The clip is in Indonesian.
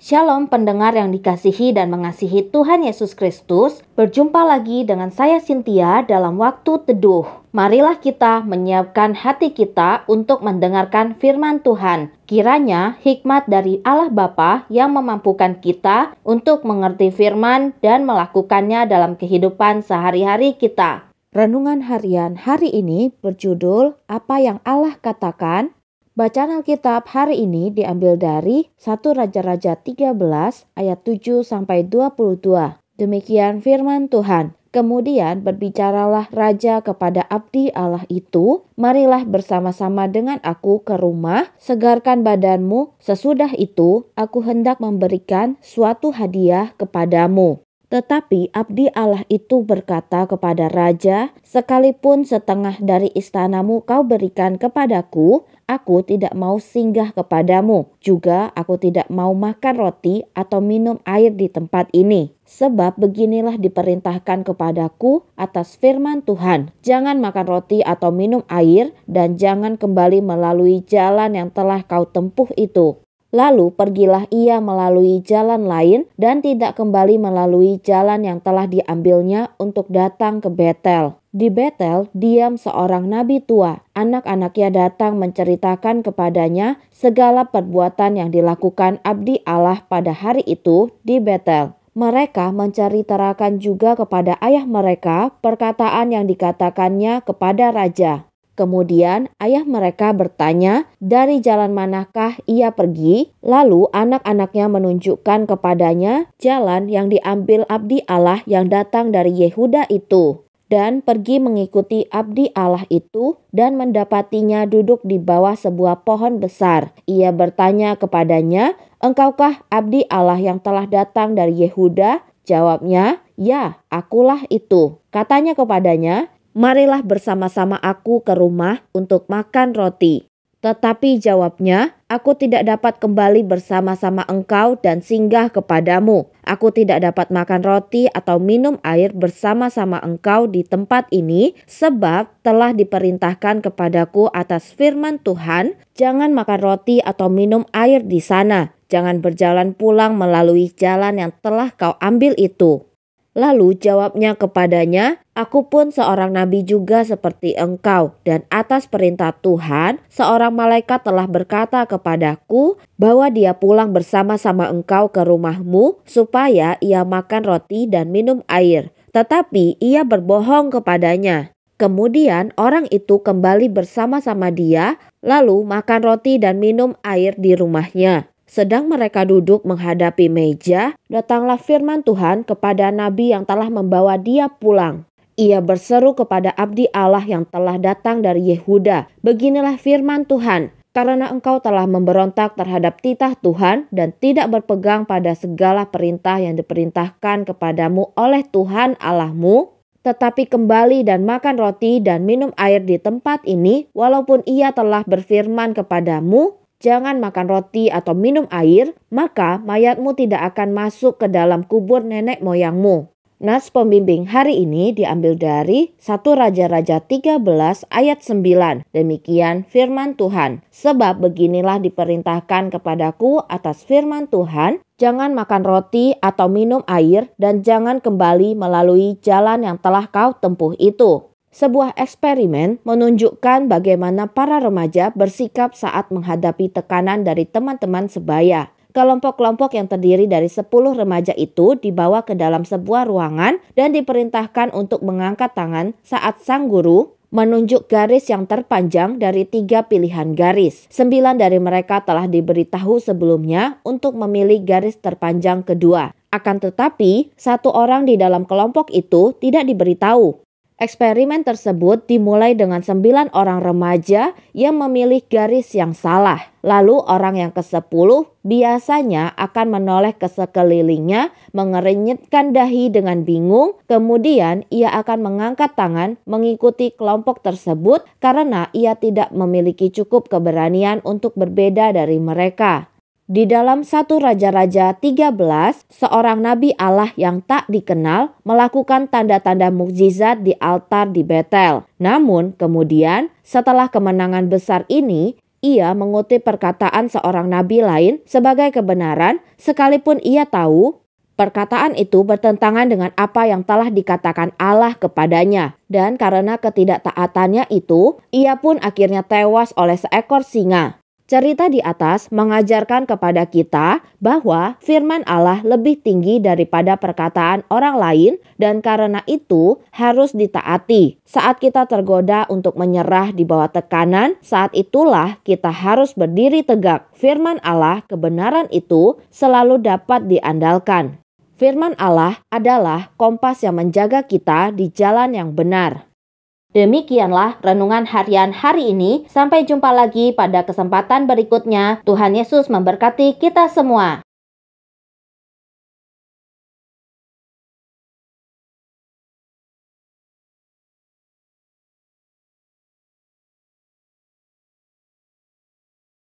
Shalom pendengar yang dikasihi dan mengasihi Tuhan Yesus Kristus. Berjumpa lagi dengan saya Cynthia dalam waktu teduh. Marilah kita menyiapkan hati kita untuk mendengarkan firman Tuhan. Kiranya hikmat dari Allah Bapa yang memampukan kita untuk mengerti firman dan melakukannya dalam kehidupan sehari-hari kita. Renungan harian hari ini berjudul Apa yang Allah Katakan. Bacaan Alkitab hari ini diambil dari 1 Raja-Raja 13 ayat 7-22. Demikian firman Tuhan. Kemudian berbicaralah raja kepada abdi Allah itu, marilah bersama-sama dengan aku ke rumah, segarkan badanmu, sesudah itu aku hendak memberikan suatu hadiah kepadamu. Tetapi abdi Allah itu berkata kepada raja, sekalipun setengah dari istanamu kau berikan kepadaku, aku tidak mau singgah kepadamu. Juga aku tidak mau makan roti atau minum air di tempat ini. Sebab beginilah diperintahkan kepadaku atas firman Tuhan. Jangan makan roti atau minum air dan jangan kembali melalui jalan yang telah kau tempuh itu. Lalu pergilah ia melalui jalan lain dan tidak kembali melalui jalan yang telah diambilnya untuk datang ke Betel. Di Betel diam seorang nabi tua. Anak-anaknya datang menceritakan kepadanya segala perbuatan yang dilakukan abdi Allah pada hari itu di Betel. Mereka menceritakan juga kepada ayah mereka perkataan yang dikatakannya kepada raja. Kemudian ayah mereka bertanya, dari jalan manakah ia pergi? Lalu anak-anaknya menunjukkan kepadanya jalan yang diambil abdi Allah yang datang dari Yehuda itu. Dan pergi mengikuti abdi Allah itu dan mendapatinya duduk di bawah sebuah pohon besar. Ia bertanya kepadanya, engkaukah abdi Allah yang telah datang dari Yehuda? Jawabnya, ya, akulah itu. Katanya kepadanya, marilah bersama-sama aku ke rumah untuk makan roti. Tetapi jawabnya, aku tidak dapat kembali bersama-sama engkau dan singgah kepadamu. Aku tidak dapat makan roti atau minum air bersama-sama engkau di tempat ini, sebab telah diperintahkan kepadaku atas firman Tuhan, jangan makan roti atau minum air di sana. Jangan berjalan pulang melalui jalan yang telah kau ambil itu. Lalu jawabnya kepadanya, aku pun seorang nabi juga seperti engkau, dan atas perintah Tuhan, seorang malaikat telah berkata kepadaku bahwa dia pulang bersama-sama engkau ke rumahmu, supaya ia makan roti dan minum air. Tetapi ia berbohong kepadanya. Kemudian orang itu kembali bersama-sama dia, lalu makan roti dan minum air di rumahnya. Sedang mereka duduk menghadapi meja, datanglah firman Tuhan kepada nabi yang telah membawa dia pulang. Ia berseru kepada abdi Allah yang telah datang dari Yehuda. Beginilah firman Tuhan, karena engkau telah memberontak terhadap titah Tuhan dan tidak berpegang pada segala perintah yang diperintahkan kepadamu oleh Tuhan Allahmu, tetapi kembali dan makan roti dan minum air di tempat ini, walaupun ia telah berfirman kepadamu, jangan makan roti atau minum air, maka mayatmu tidak akan masuk ke dalam kubur nenek moyangmu. Nas pembimbing hari ini diambil dari 1 Raja-Raja 13 ayat 9. Demikian firman Tuhan. Sebab beginilah diperintahkan kepadaku atas firman Tuhan, jangan makan roti atau minum air dan jangan kembali melalui jalan yang telah kau tempuh itu. Sebuah eksperimen menunjukkan bagaimana para remaja bersikap saat menghadapi tekanan dari teman-teman sebaya. Kelompok-kelompok yang terdiri dari 10 remaja itu dibawa ke dalam sebuah ruangan dan diperintahkan untuk mengangkat tangan saat sang guru menunjuk garis yang terpanjang dari 3 pilihan garis. 9 dari mereka telah diberitahu sebelumnya untuk memilih garis terpanjang kedua. Akan tetapi, satu orang di dalam kelompok itu tidak diberitahu. Eksperimen tersebut dimulai dengan 9 orang remaja yang memilih garis yang salah. Lalu orang yang ke-10 biasanya akan menoleh ke sekelilingnya, mengerenyitkan dahi dengan bingung. Kemudian ia akan mengangkat tangan mengikuti kelompok tersebut karena ia tidak memiliki cukup keberanian untuk berbeda dari mereka. Di dalam 1 Raja-Raja 13, seorang nabi Allah yang tak dikenal melakukan tanda-tanda mukjizat di altar di Betel. Namun kemudian setelah kemenangan besar ini, ia mengutip perkataan seorang nabi lain sebagai kebenaran, sekalipun ia tahu perkataan itu bertentangan dengan apa yang telah dikatakan Allah kepadanya. Dan karena ketidaktaatannya itu, ia pun akhirnya tewas oleh seekor singa. Cerita di atas mengajarkan kepada kita bahwa firman Allah lebih tinggi daripada perkataan orang lain dan karena itu harus ditaati. Saat kita tergoda untuk menyerah di bawah tekanan, saat itulah kita harus berdiri tegak. Firman Allah, kebenaran itu selalu dapat diandalkan. Firman Allah adalah kompas yang menjaga kita di jalan yang benar. Demikianlah renungan harian hari ini. Sampai jumpa lagi pada kesempatan berikutnya. Tuhan Yesus memberkati kita semua.